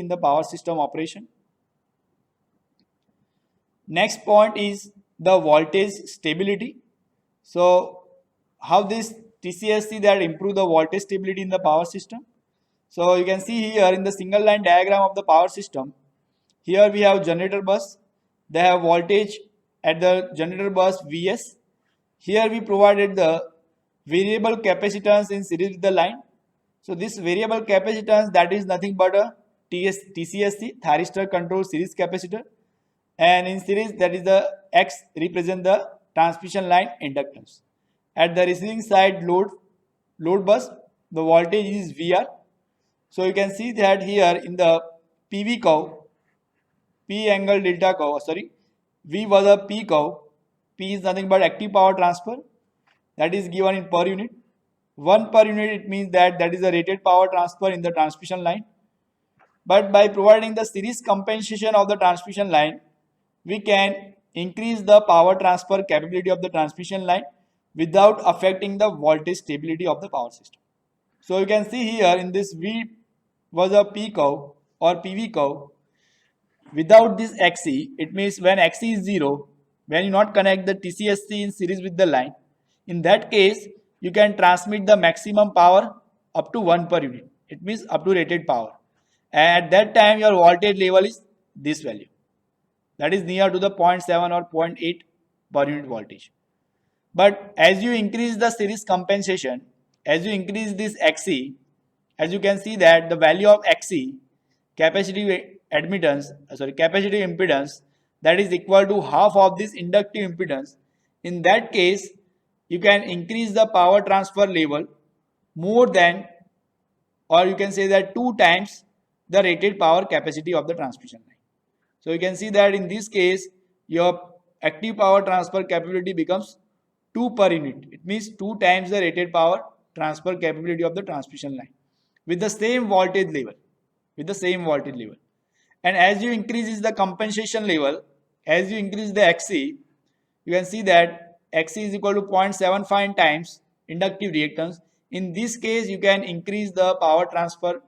the power system operation. Next point is the voltage stability. So how this TCSC that improve the voltage stability in the power system? So you can see here in the single line diagram of the power system, here we have generator bus. They have voltage at the generator bus Vs. Here we provided the variable capacitance in series with the line. So this variable capacitance, that is nothing but a TCSC, thyristor control series capacitor, and in series that is the X represent the transmission line inductance. At the receiving side load bus, the voltage is VR. So you can see that here in the PV curve, P angle delta curve, V was a P curve. P is nothing but active power transfer, that is given in per unit. 1 per unit, it means that is the rated power transfer in the transmission line. But by providing the series compensation of the transmission line, we can increase the power transfer capability of the transmission line without affecting the voltage stability of the power system. So you can see here in this V was a P curve or PV curve. Without this XC, it means when XC is 0, when you not connect the TCSC in series with the line, in that case, you can transmit the maximum power up to 1 per unit. It means up to rated power. And at that time, your voltage level is this value. That is near to the 0.7 or 0.8 per unit voltage. But as you increase the series compensation, as you increase this XC, as you can see that the value of XC, capacitive impedance, that is equal to half of this inductive impedance. In that case, you can increase the power transfer level more than, or you can say that 2 times the rated power capacity of the transmission line. So you can see that in this case, your active power transfer capability becomes 2 per unit. It means 2 times the rated power transfer capability of the transmission line with the same voltage level. And as you increase the compensation level, as you increase the XC, you can see that XC is equal to 0.75 times inductive reactance. In this case, you can increase the power transfer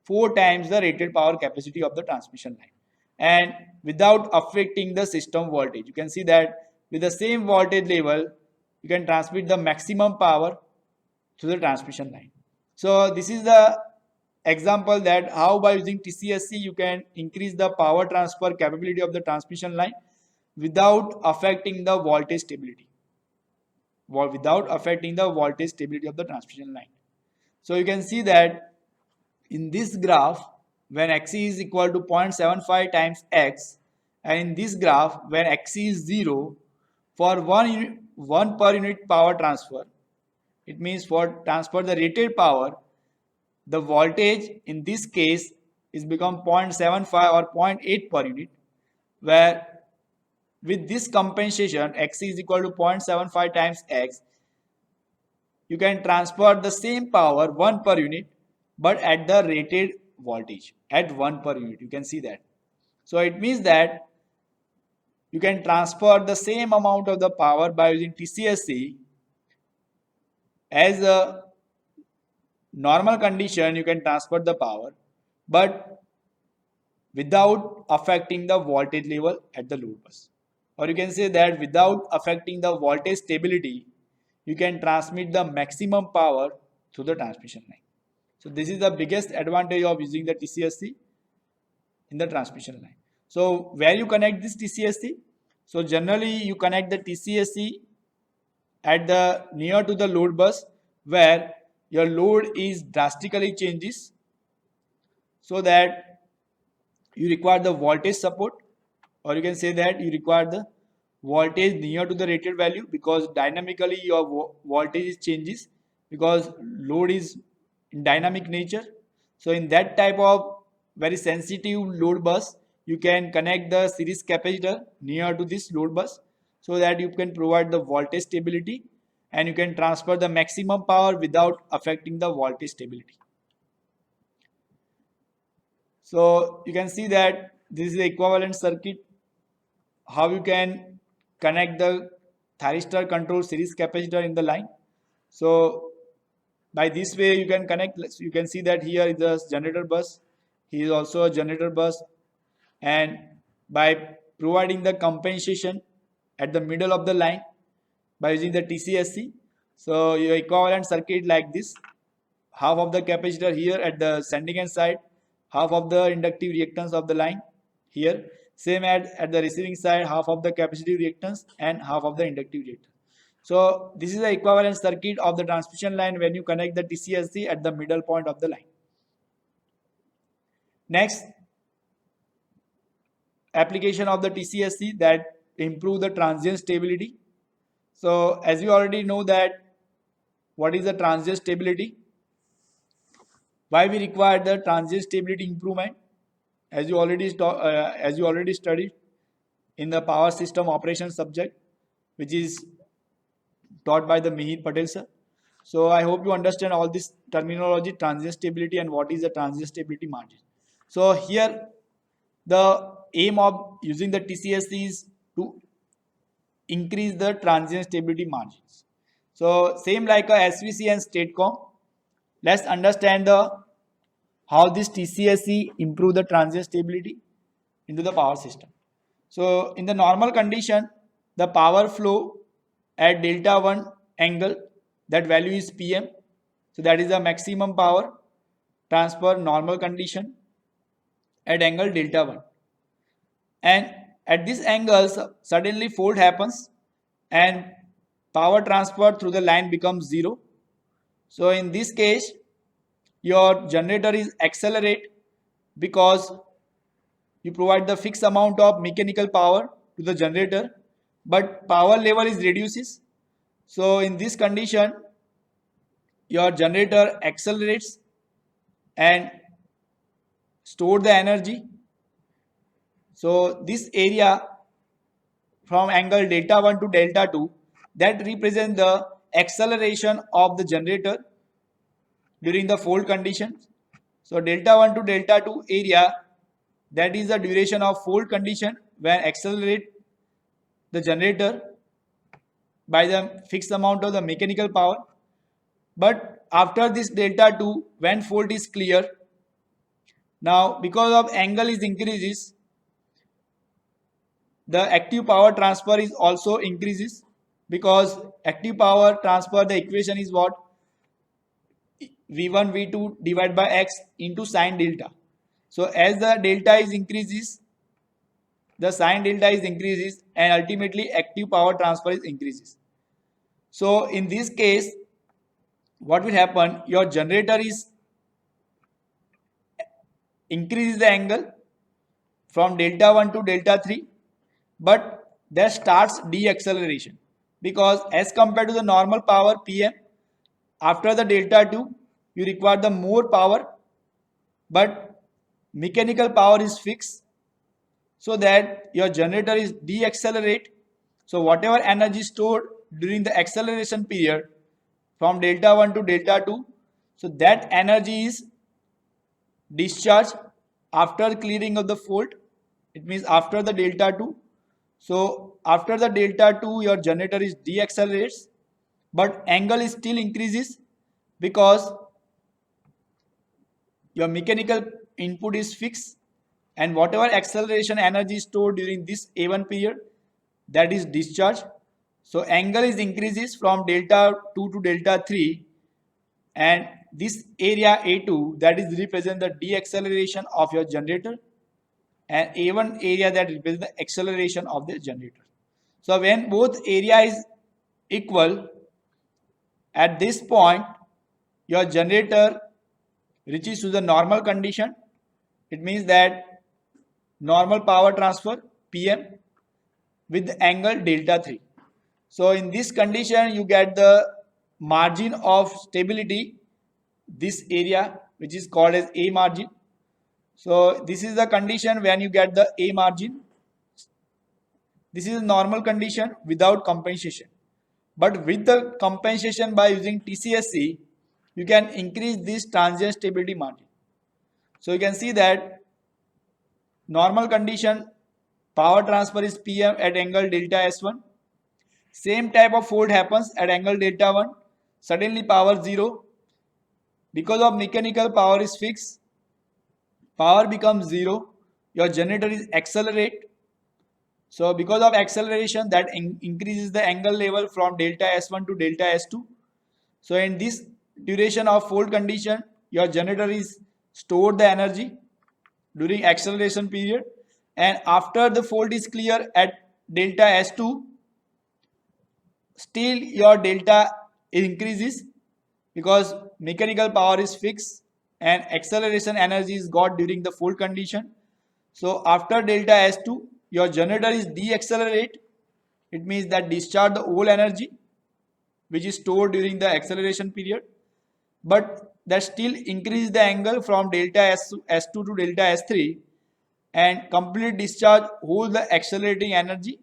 4 times the rated power capacity of the transmission line, and without affecting the system voltage. You can see that with the same voltage level, you can transmit the maximum power to the transmission line. So this is the example that how by using TCSC you can increase the power transfer capability of the transmission line without affecting the voltage stability. Of the transmission line. So you can see that in this graph, when XC is equal to 0.75 times X, and in this graph when XC is 0, for 1 per unit power transfer, it means for transfer the rated power, the voltage in this case is become 0.75 or 0.8 per unit, where with this compensation XC is equal to 0.75 times X, you can transfer the same power 1 per unit but at the rated voltage at 1 per unit. You can see that. So it means that you can transfer the same amount of the power by using TCSC. As a normal condition, you can transfer the power, but without affecting the voltage level at the load bus. Or you can say that without affecting the voltage stability, you can transmit the maximum power through the transmission line. So this is the biggest advantage of using the TCSC in the transmission line. So where you connect this TCSC? So generally you connect the TCSC at the near to the load bus where your load is drastically changes, so that you require the voltage support, or you can say that you require the voltage near to the rated value, because dynamically your voltage changes because load is in dynamic nature. So in that type of very sensitive load bus, you can connect the series capacitor near to this load bus so that you can provide the voltage stability and you can transfer the maximum power without affecting the voltage stability. So you can see that this is the equivalent circuit, how you can connect the thyristor control series capacitor in the line. So by this way you can connect. You can see that here is the generator bus he is also a generator bus, and by providing the compensation at the middle of the line by using the TCSC, so your equivalent circuit like this, half of the capacitor here at the sending end side, half of the inductive reactance of the line here, same at the receiving side, half of the capacitive reactance and half of the inductive reactance. So this is the equivalent circuit of the transmission line when you connect the TCSC at the middle point of the line. Next, application of the TCSC that improve the transient stability. So as we already know that what is the transient stability, why we require the transient stability improvement, as you already studied in the power system operation subject, which is taught by the Mihir Patel sir. So I hope you understand all this terminology, transient stability and what is the transient stability margin. So here the aim of using the TCSC is to increase the transient stability margins. So same like a SVC and STATCOM, let's understand the how this TCSC improve the transient stability into the power system. So in the normal condition, the power flow at delta 1 angle, that value is PM. So that is the maximum power transfer normal condition at angle delta 1. And at this angle, suddenly fault happens and power transfer through the line becomes 0. So in this case, your generator is accelerate because you provide the fixed amount of mechanical power to the generator, but power level is reduces. So in this condition, your generator accelerates and store the energy. So this area from angle delta 1 to delta 2, that represents the acceleration of the generator during the fault condition. So delta 1 to delta 2 area, that is the duration of fault condition when accelerate the generator by the fixed amount of the mechanical power. But after this delta 2, when fault is clear, now because of angle is increases, the active power transfer is also increases, because active power transfer, the equation is what? V1 V2 divided by X into sine delta. So as the delta is increases, the sine delta is increases, and ultimately active power transfer is increases. So in this case, what will happen? Your generator is increases the angle from delta 1 to delta 3, but there starts deceleration, because as compared to the normal power PM, after the delta 2 you require the more power, but mechanical power is fixed, so that your generator is deaccelerate. So whatever energy stored during the acceleration period from delta 1 to delta 2, so that energy is discharged after clearing of the fault. It means after the delta 2. So after the delta 2, your generator is deaccelerates, but angle is still increases because your mechanical input is fixed, and whatever acceleration energy stored during this A1 period, that is discharged. So angle is increases from delta 2 to delta 3, and this area A2, that is represent the deacceleration of your generator, and A1 area that represents the acceleration of the generator. So when both area is equal, at this point your generator reaches to the normal condition. It means that normal power transfer PM with the angle delta 3. So in this condition you get the margin of stability, this area which is called as A margin. So this is the condition when you get the A margin. This is a normal condition without compensation, but with the compensation by using TCSC, you can increase this transient stability margin. So you can see that normal condition power transfer is PM at angle delta S1. Same type of fault happens at angle delta 1. Suddenly power 0. Because of mechanical power is fixed, power becomes 0, your generator is accelerate. So because of acceleration, that increases the angle level from delta S1 to delta S2. So in this duration of fault condition, your generator is stored the energy during acceleration period, and after the fault is clear at delta S2, still your delta increases because mechanical power is fixed and acceleration energy is got during the fault condition. So after delta S2, your generator is deaccelerate. It means that discharge the whole energy which is stored during the acceleration period, but that still increase the angle from delta S2 to delta S3 and complete discharge whole the accelerating energy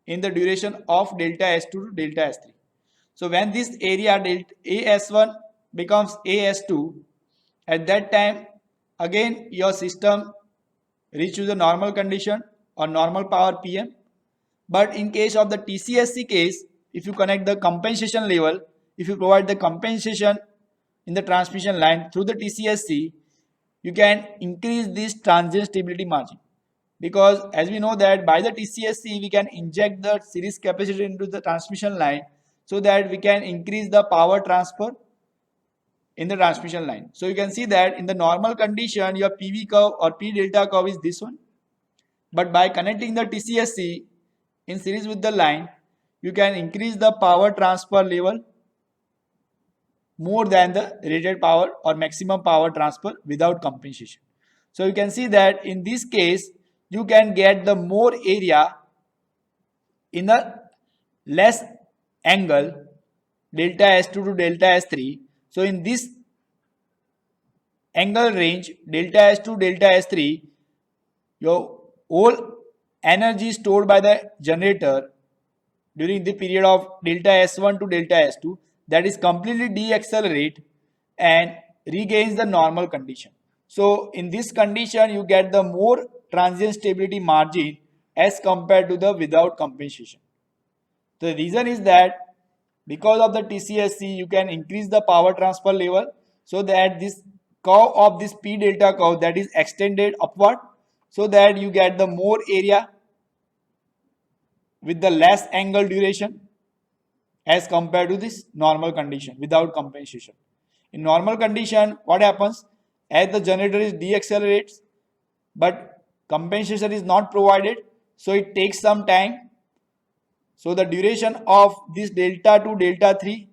in the duration of delta S2 to delta S3. So when this area delta AS1 becomes AS2, at that time again your system reaches the normal condition or normal power PM. But in case of the TCSC case, if you connect the compensation level, if you provide the compensation in the transmission line through the TCSC, you can increase this transient stability margin, because as we know that by the TCSC we can inject the series capacitor into the transmission line so that we can increase the power transfer in the transmission line. So you can see that in the normal condition your PV curve or P delta curve is this one, but by connecting the TCSC in series with the line, you can increase the power transfer level more than the rated power or maximum power transfer without compensation. So you can see that in this case you can get the more area in a less angle delta S2 to delta S3. So in this angle range delta S2 delta S3, your whole energy stored by the generator during the period of delta S1 to delta S2, that is completely deaccelerate and regains the normal condition. So in this condition you get the more transient stability margin as compared to the without compensation. The reason is that because of the TCSC you can increase the power transfer level so that this curve of this P delta curve that is extended upward, so that you get the more area with the less angle duration as compared to this normal condition without compensation. In normal condition, what happens? As the generator is deaccelerates, but compensation is not provided, so it takes some time. So the duration of this delta to delta 3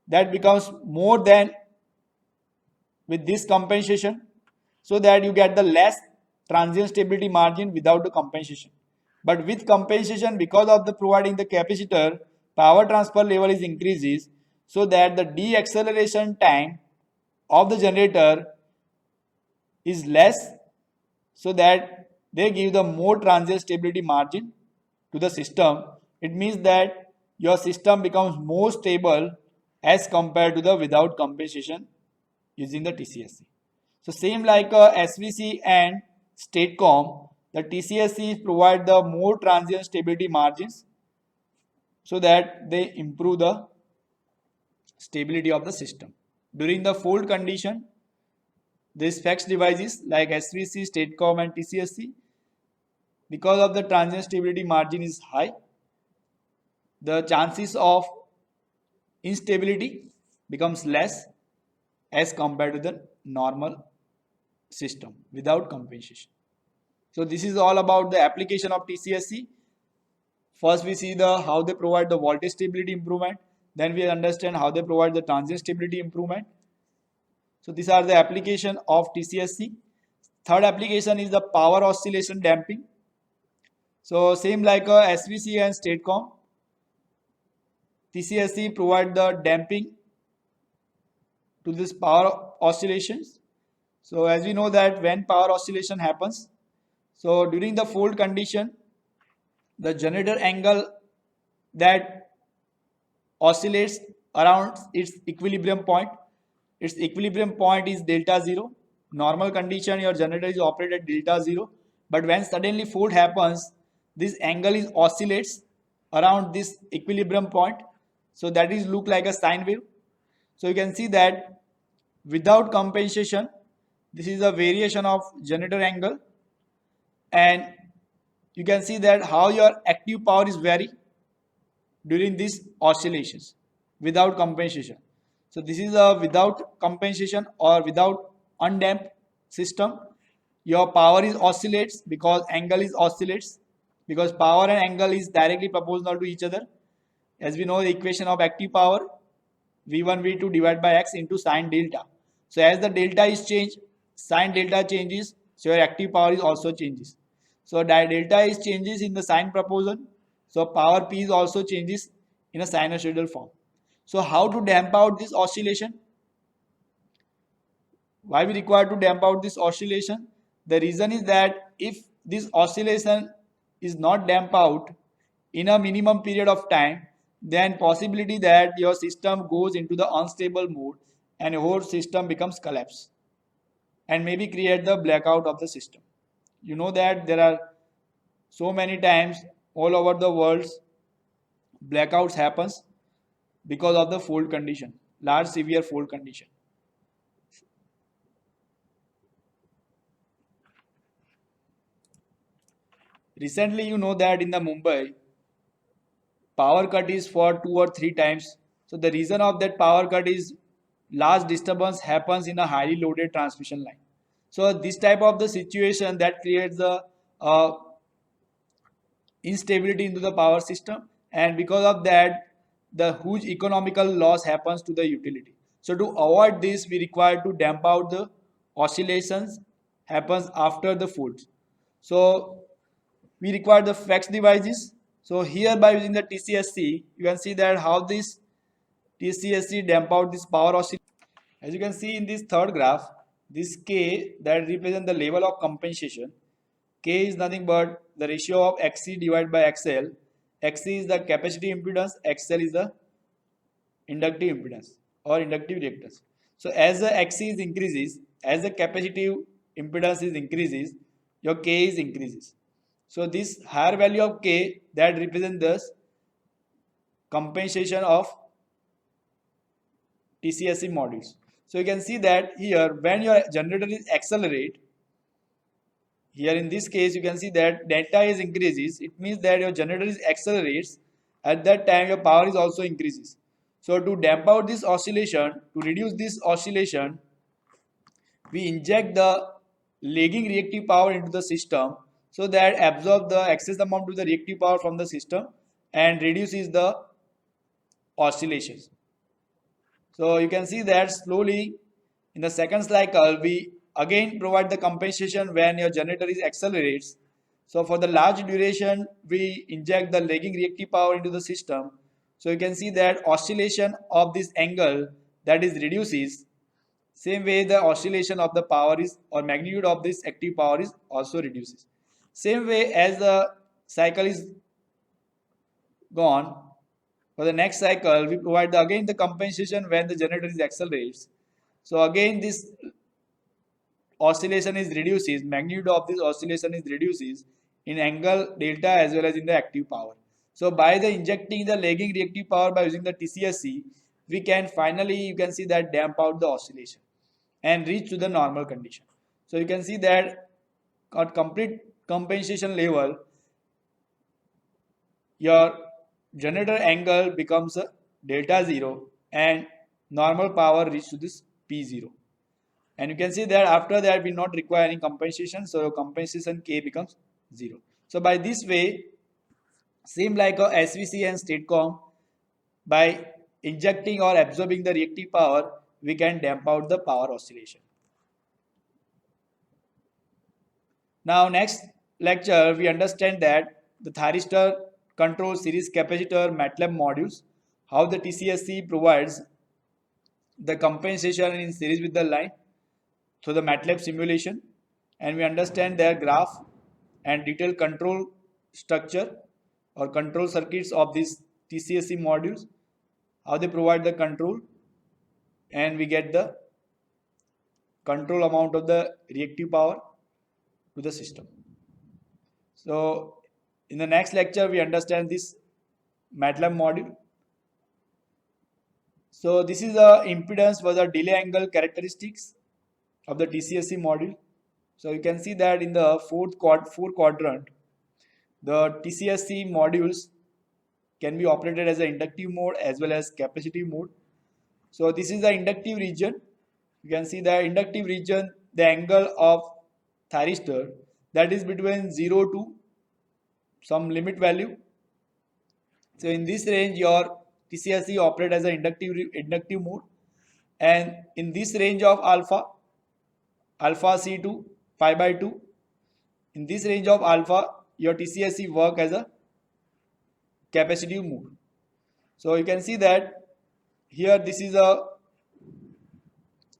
that becomes more than with this compensation, so that you get the less transient stability margin without the compensation. But with compensation, because of the providing the capacitor, power transfer level is increases, so that the deacceleration time of the generator is less, so that they give the more transient stability margin to the system. It means that your system becomes more stable as compared to the without compensation using the TCSC. So same like SVC and Statecom, the TCSC provide the more transient stability margins so that they improve the stability of the system. During the fault condition, these FACS devices like SVC, Statecom and TCSC, because of the transient stability margin is high, the chances of instability becomes less as compared to the normal system without compensation. So this is all about the application of TCSC. First we see the how they provide the voltage stability improvement, then we understand how they provide the transient stability improvement. So these are the application of TCSC. Third application is the power oscillation damping. So same like SVC and Statecom, TCSC provide the damping to this power oscillations. So as we know that when power oscillation happens, so during the fault condition, the generator angle that oscillates around its equilibrium point. Its equilibrium point is delta 0. Normal condition, your generator is operated at delta 0. But when suddenly fault happens, this angle is oscillates around this equilibrium point. So that is look like a sine wave. So you can see that without compensation, this is a variation of generator angle, and you can see that how your active power is vary during these oscillations without compensation. So this is a without compensation or without undamped system. Your power is oscillates because angle is oscillates, because power and angle is directly proportional to each other. As we know the equation of active power, V1 V2 divided by x into sine delta. So as the delta is changed, sine delta changes, so your active power is also changes. So delta is changes in the sine proportion, so power P is also changes in a sinusoidal form. So how to damp out this oscillation? Why we require to damp out this oscillation? The reason is that if this oscillation is not damp out in a minimum period of time, then possibility that your system goes into the unstable mode and your whole system becomes collapse and maybe create the blackout of the system. You know that there are so many times all over the world blackouts happens because of the fault condition, large severe fault condition. Recently, you know that in the Mumbai, power cut is for 2 or 3 times. So the reason of that power cut is large disturbance happens in a highly loaded transmission line. So this type of the situation that creates the uh, instability into the power system, and because of that the huge economical loss happens to the utility. So to avoid this we require to damp out the oscillations happens after the fault. So we require the flex devices. So here by using the TCSC you can see that how this TCSC damp out this power oscillation. As you can see in this third graph, this K that represents the level of compensation. K is nothing but the ratio of XC divided by XL. XC is the capacitive impedance, XL is the inductive impedance or inductive reactance. So as the XC is increases, as the capacitive impedance is increases, your K is increases. So this higher value of K that represents the compensation of TCSC modules. So you can see that here when your generator is accelerate, here in this case you can see that delta is increases, it means that your generator is accelerates, at that time your power is also increases. So to damp out this oscillation, to reduce this oscillation, we inject the lagging reactive power into the system so that absorb the excess amount of the reactive power from the system and reduces the oscillations. So you can see that slowly in the second cycle we again provide the compensation when your generator is accelerates. So for the large duration we inject the lagging reactive power into the system. So you can see that oscillation of this angle that is reduces. Same way the oscillation of the power is or magnitude of this active power is also reduces. Same way as the cycle is gone, for the next cycle, we provide again the compensation when the generator is accelerates. So again this oscillation is reduces, magnitude of this oscillation is reduces in angle delta as well as in the active power. So by the injecting the lagging reactive power by using the TCSC, we can finally you can see that damp out the oscillation and reach to the normal condition. So you can see that at complete compensation level, your generator angle becomes a delta 0 and normal power reach to this P0. And you can see that after that we not require any compensation, so your compensation K becomes 0. So by this way, same like a SVC and STATCOM, by injecting or absorbing the reactive power, we can damp out the power oscillation. Now next lecture we understand that the thyristor control series capacitor MATLAB modules, how the TCSC provides the compensation in series with the line through the MATLAB simulation, and we understand their graph and detailed control structure or control circuits of these TCSC modules, how they provide the control, and we get the control amount of the reactive power to the system. So in the next lecture we understand this MATLAB module. So this is the impedance for the delay angle characteristics, of the TCSC module. So you can see that in the four quadrant, the TCSC modules can be operated as an inductive mode as well as capacitive mode. So this is the inductive region. You can see the inductive region, the angle of thyristor, that is between 0 to some limit value. So in this range your TCSC operate as an inductive mode, and in this range of alpha C2 pi by 2, in this range of alpha your TCSC work as a capacitive mode. So you can see that here this is a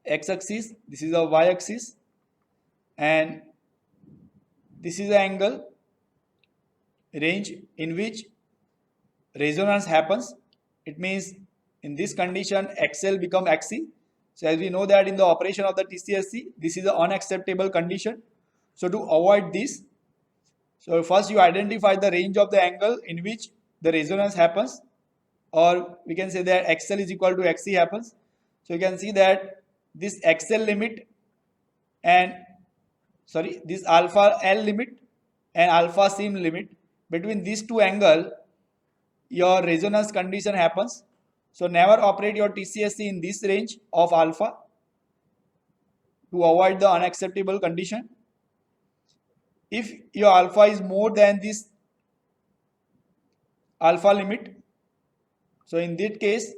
x-axis, this is a y-axis, and this is the angle range in which resonance happens. It means in this condition XL become XC. So as we know that in the operation of the TCSC, this is an unacceptable condition. So to avoid this, so first you identify the range of the angle in which the resonance happens, or we can say that XL is equal to XC happens. So you can see that this XL limit and this alpha L limit and alpha C limit, between these two angles your resonance condition happens. So never operate your TCSC in this range of alpha to avoid the unacceptable condition. If your alpha is more than this alpha limit, so in that case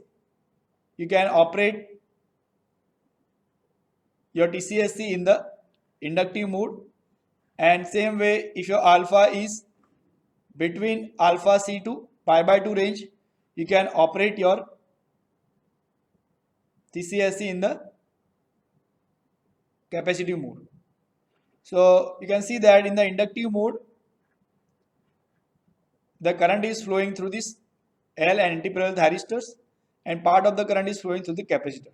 you can operate your TCSC in the inductive mode, and same way if your alpha is between alpha C to pi by 2 range, you can operate your TCSC in the capacitive mode. So you can see that in the inductive mode the current is flowing through this L and antiparallel thyristors, and part of the current is flowing through the capacitor.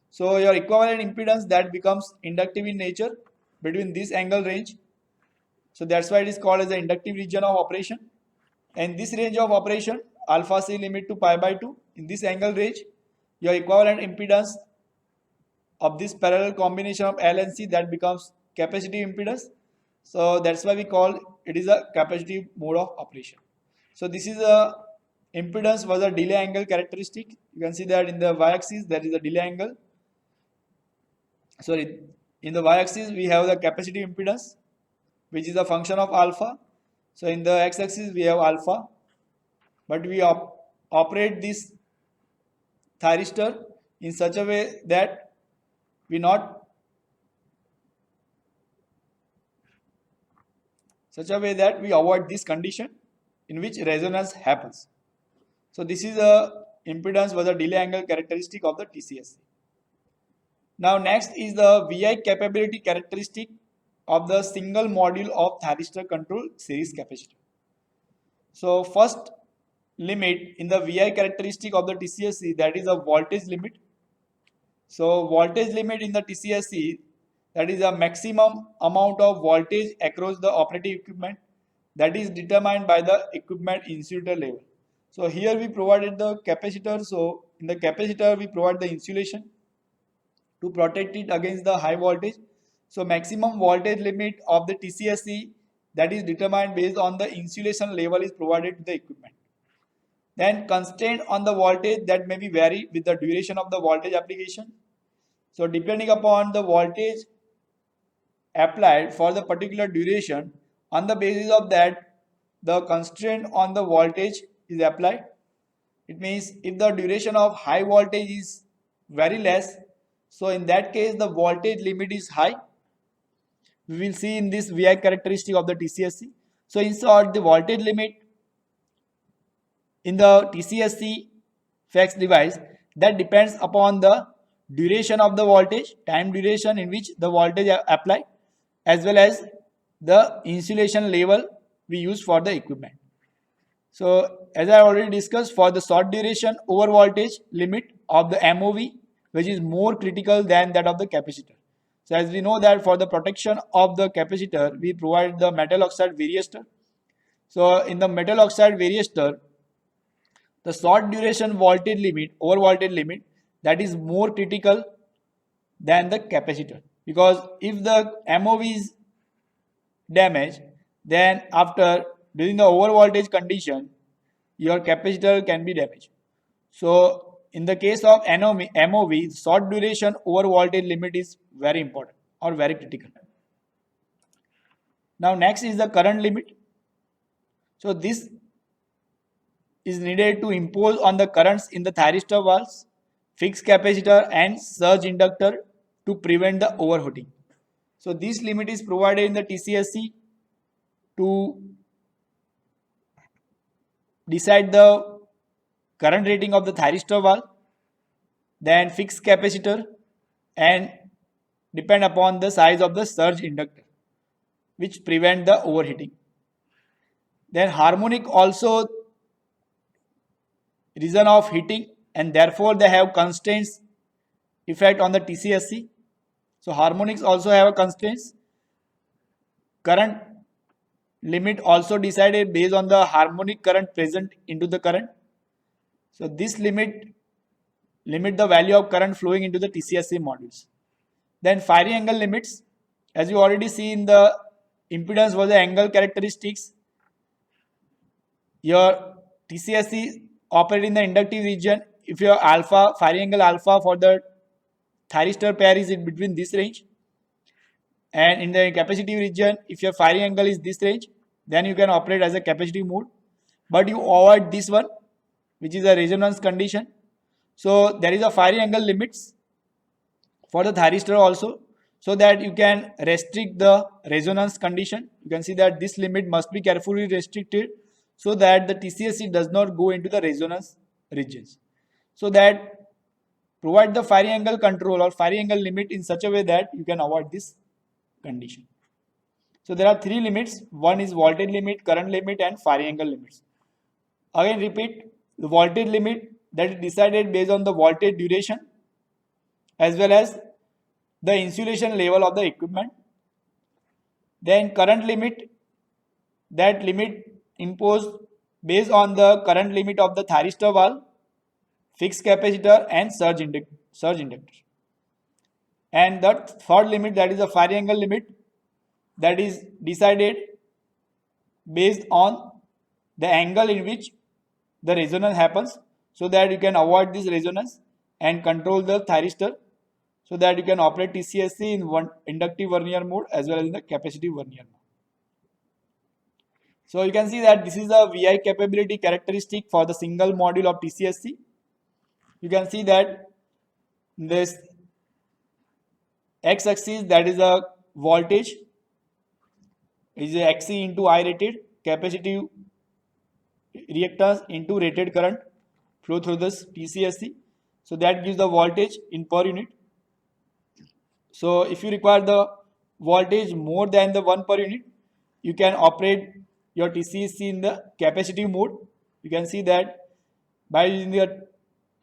So your equivalent impedance that becomes inductive in nature between this angle range. So that's why it is called as the inductive region of operation. And this range of operation, alpha C limit to pi by 2, in this angle range, your equivalent impedance of this parallel combination of L and C, that becomes capacitive impedance. So that's why we call it is a capacitive mode of operation. So this is a impedance was a delay angle characteristic. You can see that in the y-axis there is a delay angle. Sorry, in the y-axis we have the capacitive impedance, which is a function of alpha. So in the x-axis we have alpha, but we operate this thyristor in such a way that we avoid this condition in which resonance happens. So this is a impedance was a delay angle characteristic of the TCSC. Now next is the VI capability characteristic of the single module of thyristor control series capacitor. So first limit in the VI characteristic of the TCSC, that is a voltage limit. So voltage limit in the TCSC, that is a maximum amount of voltage across the operating equipment, that is determined by the equipment insulator level. So here we provided the capacitor. So in the capacitor we provide the insulation to protect it against the high voltage. So maximum voltage limit of the TCSC, that is determined based on the insulation level is provided to the equipment. Then constraint on the voltage, that may be vary with the duration of the voltage application. So depending upon the voltage applied for the particular duration, on the basis of that the constraint on the voltage is applied. It means if the duration of high voltage is very less, so in that case the voltage limit is high. We will see in this VI characteristic of the TCSC. So in short, the voltage limit in the TCSC FACS device, that depends upon the duration of the voltage, time duration in which the voltage applied, as well as the insulation level we use for the equipment. So as I already discussed, for the short duration over voltage limit of the MOV, which is more critical than that of the capacitor. So as we know that for the protection of the capacitor, we provide the metal oxide varistor. So in the metal oxide varistor, the short duration voltage limit over voltage limit, that is more critical than the capacitor. because if the MOV is damaged, then after during the over voltage condition, your capacitor can be damaged. So in the case of MOV, short duration over voltage limit is very important or very critical. Now next is the current limit. So this is needed to impose on the currents in the thyristor valves, fixed capacitor and surge inductor to prevent the overheating. So this limit is provided in the TCSC to decide the current rating of the thyristor valve, then fixed capacitor, and depend upon the size of the surge inductor, which prevent the overheating. Then harmonic also reason of heating, and therefore they have constraints effect on the TCSC. So harmonics also have a constraints. Current limit also decided based on the harmonic current present into the current. So this limit the value of current flowing into the TCSC modules. Then firing angle limits, as you already see in the impedance was the angle characteristics. Your TCSC operate in the inductive region if your alpha firing angle alpha for the thyristor pair is in between this range, and in the capacitive region if your firing angle is this range, then you can operate as a capacitive mode, but you avoid this one, which is a resonance condition. So there is a firing angle limits for the thyristor also, so that you can restrict the resonance condition. You can see that this limit must be carefully restricted so that the TCSC does not go into the resonance regions. So that provide the firing angle control or firing angle limit in such a way that you can avoid this condition. So there are three limits. One is voltage limit, current limit and firing angle limits. Again repeat, the voltage limit that is decided based on the voltage duration as well as the insulation level of the equipment. Then current limit, that limit imposed based on the current limit of the thyristor valve, fixed capacitor and surge inductor. And the third limit, that is the firing angle limit, that is decided based on the angle in which the resonance happens, so that you can avoid this resonance and control the thyristor, so that you can operate TCSC in one inductive vernier mode as well as in the capacitive vernier mode. So you can see that this is the VI capability characteristic for the single module of TCSC. You can see that this x-axis, that is a voltage, is a XC into I rated, capacitive reactance into rated current flow through this TCSC. So that gives the voltage in per unit. So if you require the voltage more than the 1 per unit, you can operate your TCSC in the capacitive mode. You can see that by using the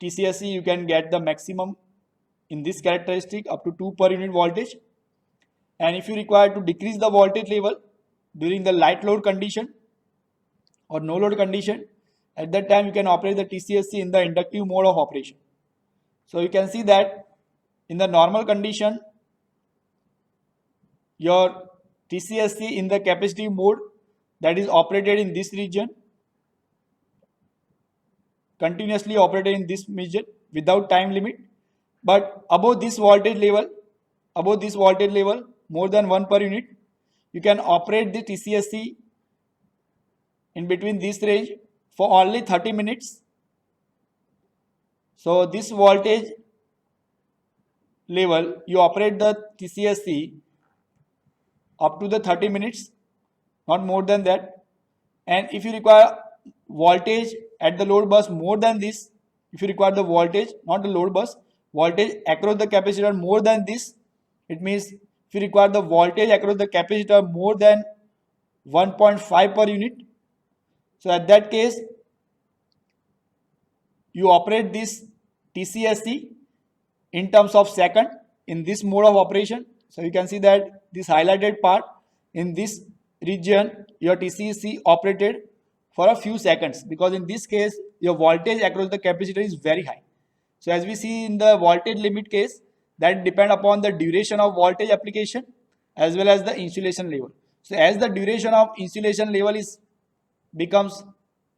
TCSC you can get the maximum in this characteristic up to 2 per unit voltage. And if you require to decrease the voltage level during the light load condition or no load condition, at that time you can operate the TCSC in the inductive mode of operation. So you can see that in the normal condition, your TCSC in the capacitive mode, that is operated in this region, continuously operated in this region without time limit. But above this voltage level, more than 1 per unit, you can operate the TCSC in between this range for only 30 minutes. So this voltage level, you operate the TCSC up to the 30 minutes, not more than that. And if you require voltage at the load bus more than this, if you require the voltage, not the load bus, voltage across the capacitor more than this, it means if you require the voltage across the capacitor more than 1.5 per unit, so at that case you operate this TCSC in terms of second in this mode of operation. So you can see that this highlighted part, in this region your TCSC operated for a few seconds, because in this case your voltage across the capacitor is very high. So as we see in the voltage limit case, that depend upon the duration of voltage application as well as the insulation level. So as the duration of insulation level is becomes,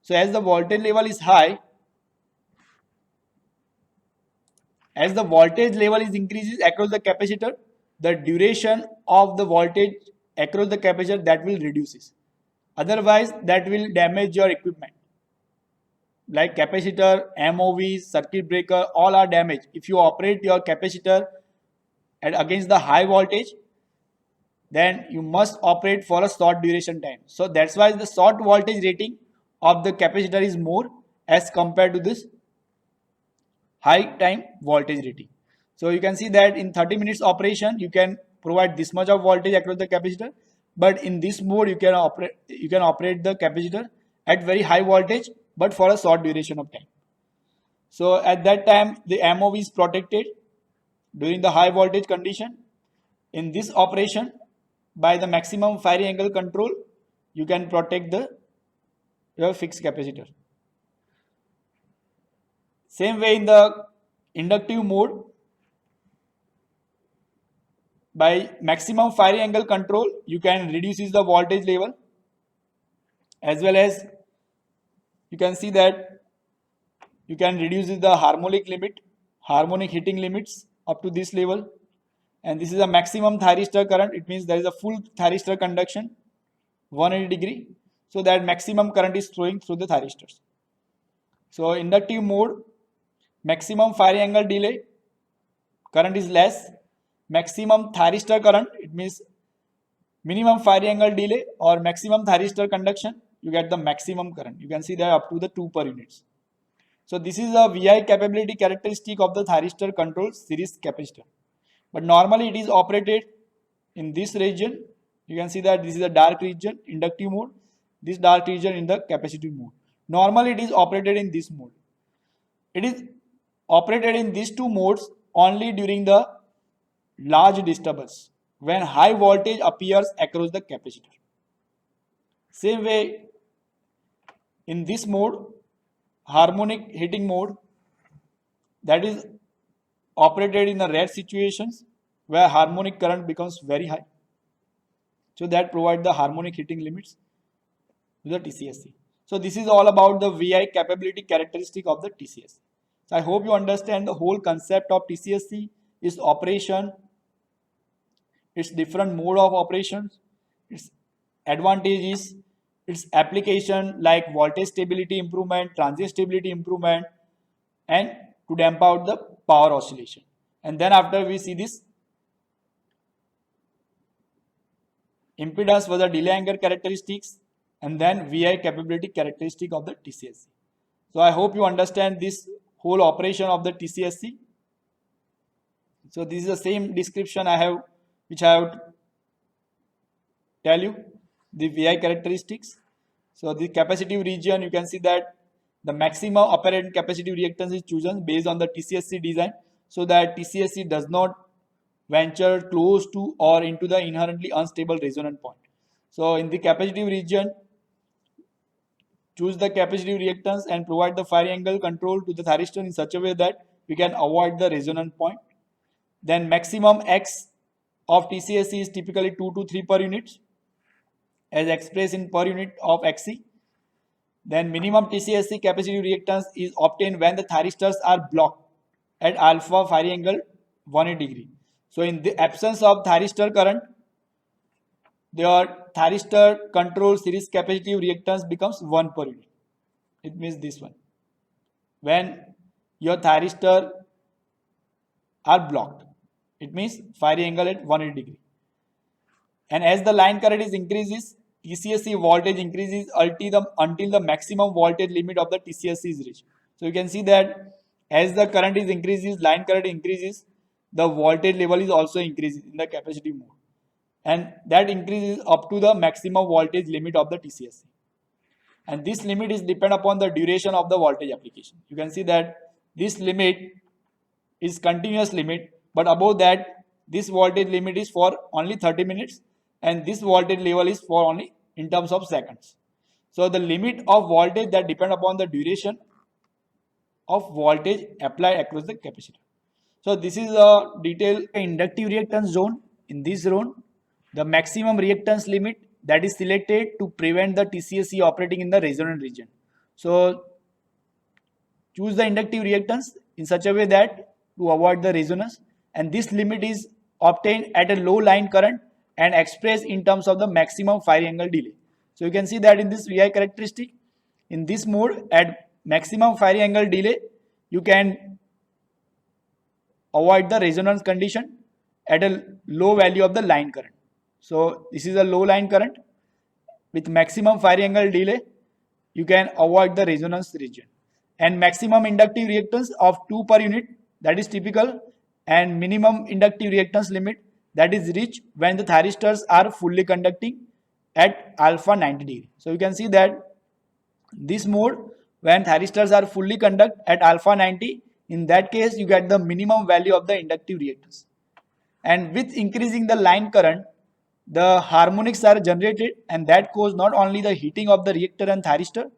so as the voltage level is high, as the voltage level is increases across the capacitor, the duration of the voltage across the capacitor that will reduces. Otherwise, that will damage your equipment. Like capacitor, MOV, circuit breaker, all are damaged. If you operate your capacitor against the high voltage, then you must operate for a short duration time. So that's why the short voltage rating of the capacitor is more as compared to this high time voltage rating. So you can see that in 30 minutes operation, you can provide this much of voltage across the capacitor, but in this mode you can operate the capacitor at very high voltage, but for a short duration of time. So at that time, the MOV is protected during the high voltage condition. In this operation, by the maximum firing angle control, you can protect your fixed capacitor. Same way in the inductive mode, by maximum firing angle control, you can reduce the voltage level, as well as you can see that you can reduce the harmonic heating limits up to this level. And this is a maximum thyristor current. It means there is a full thyristor conduction 180 degree. So that maximum current is flowing through the thyristors. So inductive mode, maximum firing angle delay, current is less. Maximum thyristor current, it means minimum firing angle delay or maximum thyristor conduction, you get the maximum current. You can see that up to the 2 per units. So this is a VI capability characteristic of the thyristor controlled series capacitor. But normally it is operated in this region. You can see that this is a dark region, inductive mode. This dark region in the capacitive mode. Normally it is operated in this mode. It is operated in these two modes only during the large disturbance, when high voltage appears across the capacitor. Same way, in this mode, harmonic heating mode, that is operated in the rare situations where harmonic current becomes very high. So that provides the harmonic heating limits to the TCSC. So this is all about the VI capability characteristic of the TCSC. So I hope you understand the whole concept of TCSC, its operation, its different mode of operations, its advantages, its application like voltage stability improvement, transient stability improvement, and to damp out the power oscillation. And then after we see this impedance for the delay angle characteristics, and then VI capability characteristic of the TCSC. So I hope you understand this whole operation of the TCSC. So this is the same description which I have to tell you, the VI characteristics. So the capacitive region, you can see that the maximum apparent capacitive reactance is chosen based on the TCSC design, so that TCSC does not venture close to or into the inherently unstable resonant point. So in the capacitive region, choose the capacitive reactance and provide the firing angle control to the thyristor in such a way that we can avoid the resonant point. Then maximum X of TCSC is typically 2 to 3 per unit, as expressed in per unit of XC. Then minimum TCSC capacitive reactance is obtained when the thyristors are blocked at alpha firing angle 180 degree. So in the absence of thyristor current, your thyristor control series capacitive reactance becomes 1 per unit. It means this one. When your thyristor are blocked, it means firing angle at 180 degree. And as the line current is increases, TCSC voltage increases until the maximum voltage limit of the TCSC is reached. So you can see that as the current is increases, line current increases, the voltage level is also increases in the capacitive mode. And that increases up to the maximum voltage limit of the TCSC. And this limit is depend upon the duration of the voltage application. You can see that this limit is continuous limit, but above that, this voltage limit is for only 30 minutes, and this voltage level is for only in terms of seconds. So the limit of voltage that depend upon the duration of voltage applied across the capacitor. So this is a detailed inductive reactance zone. In this zone, the maximum reactance limit that is selected to prevent the TCSC operating in the resonant region. So choose the inductive reactance in such a way that to avoid the resonance, and this limit is obtained at a low line current and expressed in terms of the maximum firing angle delay. So you can see that in this VI characteristic, in this mode at maximum firing angle delay, you can avoid the resonance condition at a low value of the line current. So this is a low line current with maximum firing angle delay, you can avoid the resonance region. And maximum inductive reactance of 2 per unit, that is typical, and minimum inductive reactance limit that is reached when the thyristors are fully conducting at alpha 90 degree. So you can see that this mode, when thyristors are fully conduct at alpha 90, in that case you get the minimum value of the inductive reactance. And with increasing the line current, the harmonics are generated, and that cause not only the heating of the reactor and thyristor,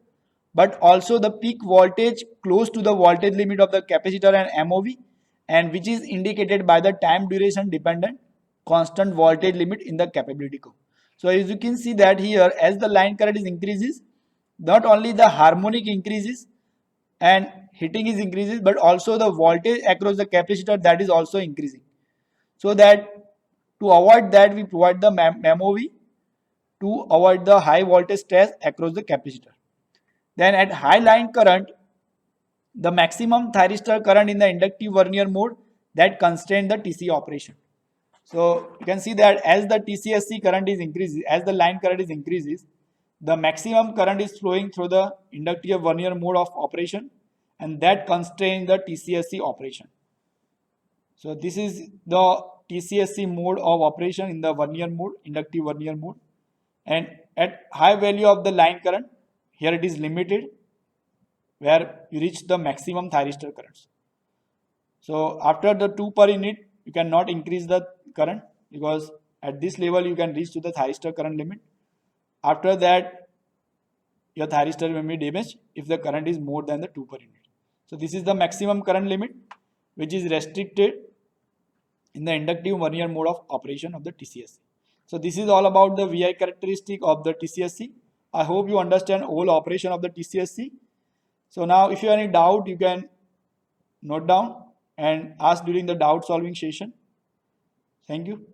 but also the peak voltage close to the voltage limit of the capacitor and MOV, and which is indicated by the time duration dependent constant voltage limit in the capability curve. So as you can see that here, as the line current is increases, not only the harmonic increases and heating is increases, but also the voltage across the capacitor that is also increasing. So that to avoid that, we provide the MOV to avoid the high voltage stress across the capacitor. Then at high line current, the maximum thyristor current in the inductive Vernier mode that constrain the TC operation. So you can see that as the TCSC current is increases, as the line current is increases, the maximum current is flowing through the inductive Vernier mode of operation, and that constrains the TCSC operation. So this is the TCSC mode of operation in the Vernier mode, inductive Vernier mode. And at high value of the line current, here it is limited, where you reach the maximum thyristor currents. So after the 2 per unit, you cannot increase the current, because at this level you can reach to the thyristor current limit. After that, your thyristor may be damaged if the current is more than the 2 per unit. So this is the maximum current limit which is restricted in the inductive Vernier mode of operation of the TCSC. So this is all about the VI characteristic of the TCSC. I hope you understand whole operation of the TCSC. So now if you have any doubt, you can note down and ask during the doubt solving session. Thank you.